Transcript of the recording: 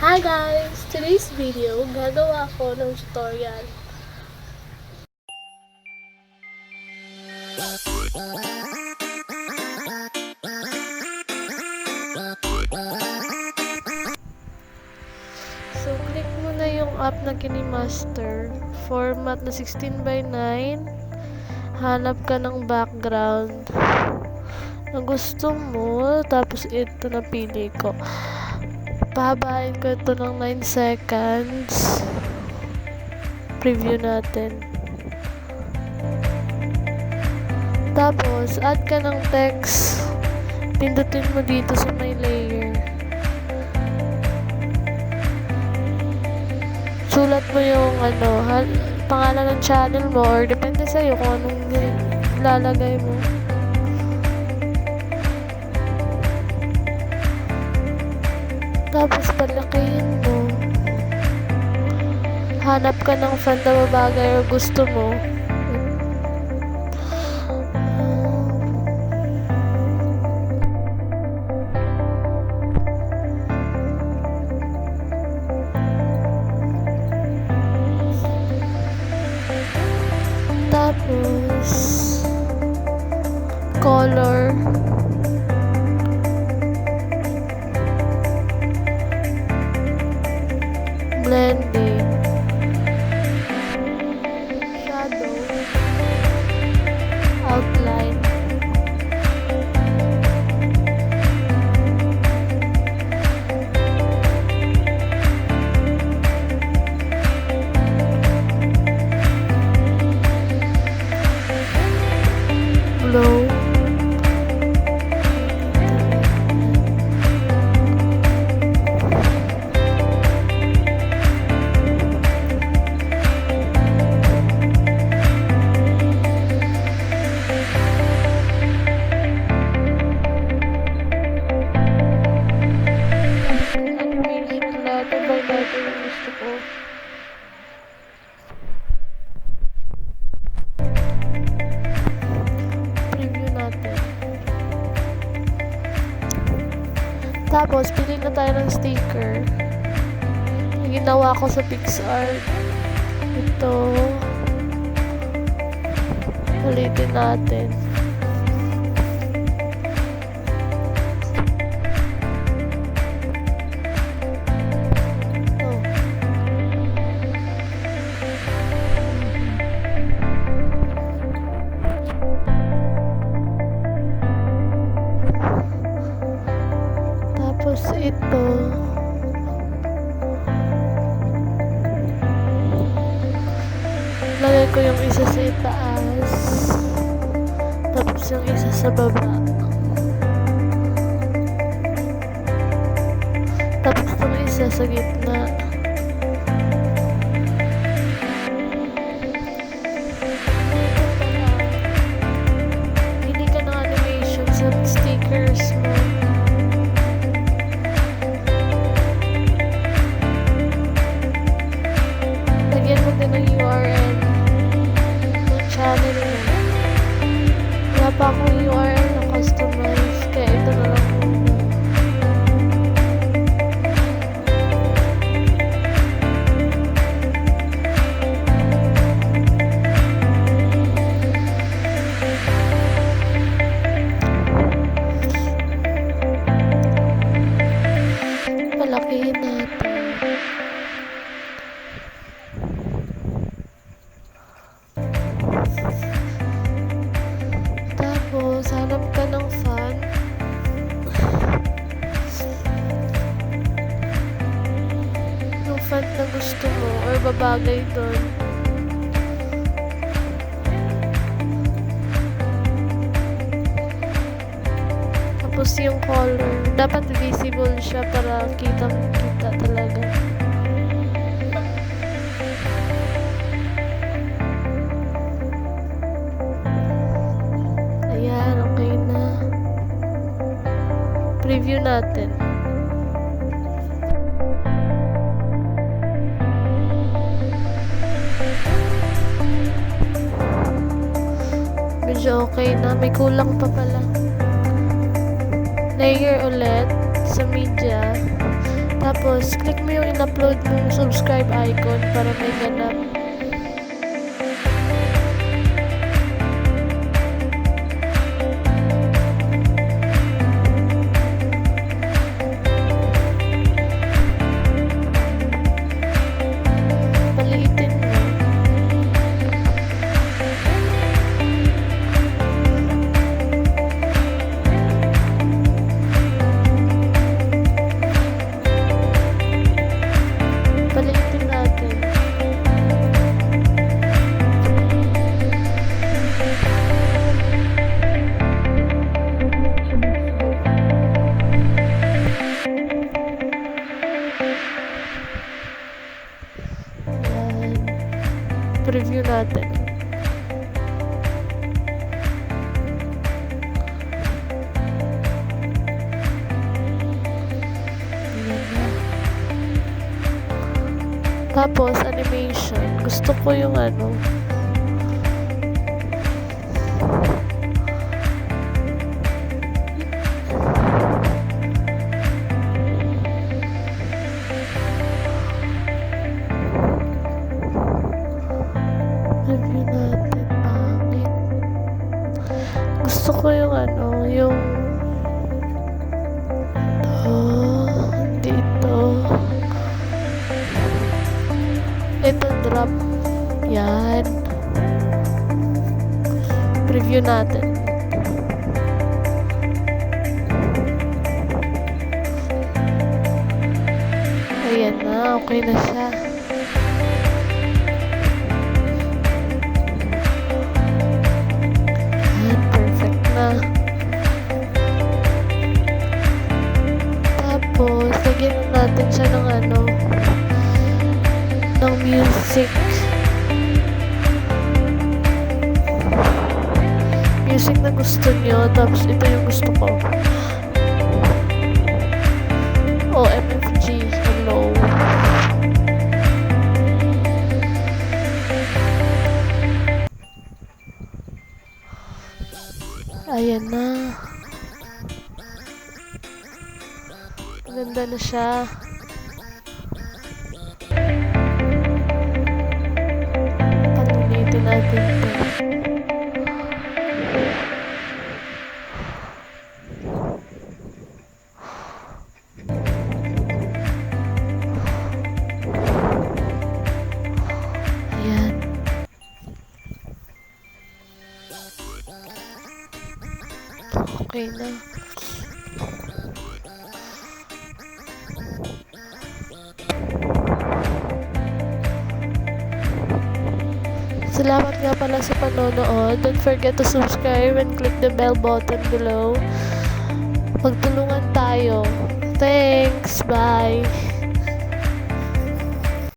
Hi guys! Today's video, gagawa ko ng tutorial. So, click mo na yung app na Kinemaster. Format na 16:9. Hanap ka ng background na gusto mo. Tapos ito napili ko. Pahabain ko ito ng 9 seconds. Preview natin. Tapos, add ka ng text. Pindutin mo dito sa may layer. Sulat mo yung pangalan ng channel mo or depende sa'yo kung anong lalagay mo. Tapos palakihin mo. Hanap ka ng font na babagay o gusto mo. Tapos color. Blending, shadow, outline, glow, tapos, pili na tayo ng sticker. Ginawa ko sa PixArt. Ito. Ulitin natin. Tapos ito lagay ko yung isa sa itaas, tapos yung isa sa baba, tapos yung isa sa gitna. Hindi ka ng animation sa stickers mo. Ng URL ng channel mo. Wala pa akong URL na customize, kaya ito na lang muna. Palakihin natin. Tapos, hanap ka ng font. Yung font na gusto mo or babagay doon. Tapos yung color. Dapat visible siya para kitang-kita talaga. Okay na. Preview natin. Medyo okay na. May kulang pa pala. Layer ulit sa media. Tapos, click mo yung in-upload mong subscribe icon para may ganap. Paliitin mo. Paliitin natin. Ayan. Preview natin. Ayan na. Tapos, animation. Gusto ko yung ano. Review natin. Pangit. Gusto ko yung ano, yung dito. Ito drop. Yan. Preview natin. Ayan na. Okay na siya. Yan. Perfect na. Tapos, lagyan natin siya ng ano, ng music. Music na gusto nyo, tapos ito yung gusto ko. OMFG, hello. Ayan na. Maganda na siya. Panulitin natin ito. Ayan. Okay na. Salamat nga pala sa panonood. Don't forget to subscribe and click the bell button below. Magtulungan tayo. Thanks. Bye.